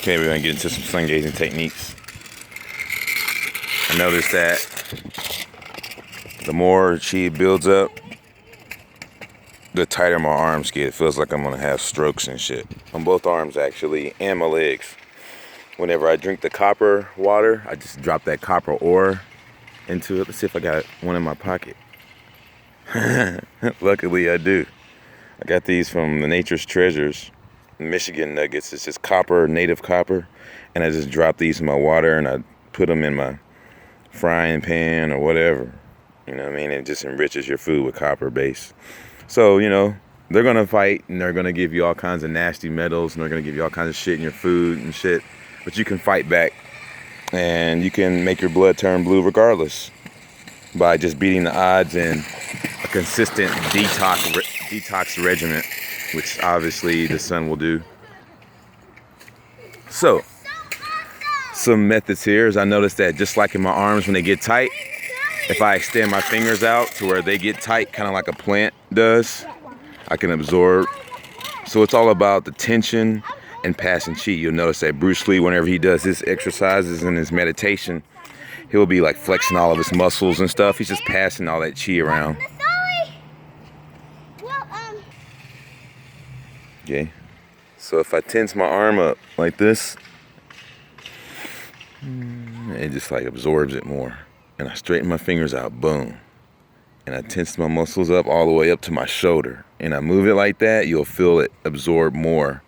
Okay, we're gonna get into some sun gazing techniques. I noticed that the more chi builds up, the tighter my arms get. It feels like I'm gonna have strokes and shit. On both arms actually, and my legs. Whenever I drink the copper water, I just drop that copper ore into it. Let's see if I got one in my pocket. Luckily I do. I got these from the Nature's Treasures, Michigan nuggets. It's just copper, native copper. And I just drop these in my water and I put them in my frying pan or whatever. You know what I mean? It just enriches your food with copper base. So, you know, they're gonna fight and they're gonna give you all kinds of nasty metals and they're gonna give you all kinds of shit in your food and shit. But you can fight back and you can make your blood turn blue regardless by just beating the odds in a consistent detox regimen, which obviously the sun will do. So, some methods here is I noticed that just like in my arms when they get tight, if I extend my fingers out to where they get tight, kind of like a plant does, I can absorb. So it's all about the tension and passing chi. You'll notice that Bruce Lee, whenever he does his exercises and his meditation, he'll be like flexing all of his muscles and stuff. He's just passing all that chi around. Okay, so if I tense my arm up like this, it just like absorbs it more. And I straighten my fingers out, boom. And I tense my muscles up all the way up to my shoulder. And I move it like that, you'll feel it absorb more.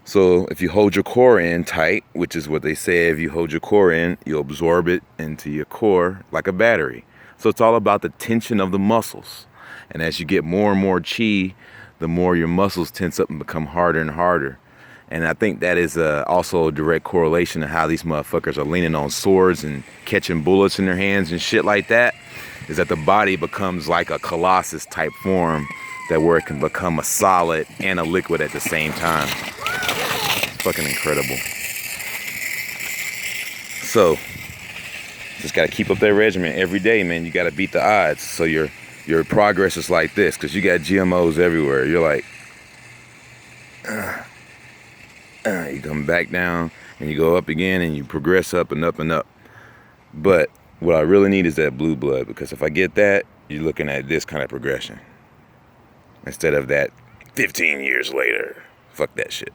So if you hold your core in tight, which is what they say, if you hold your core in, you'll absorb it into your core like a battery. So it's all about the tension of the muscles. And as you get more and more chi, the more your muscles tense up and become harder and harder. And I think that is also a direct correlation to how these motherfuckers are leaning on swords and catching bullets in their hands and shit like that, is that the body becomes like a colossus type form, that where it can become a solid and a liquid at the same time. It's fucking incredible. So, just gotta keep up that regimen every day, man. You gotta beat the odds. So your progress is like this, because you got GMOs everywhere. You're like, you come back down and you go up again and you progress up and up and up. But what I really need is that blue blood, because if I get that, you're looking at this kind of progression instead of that 15 years later. Fuck that shit.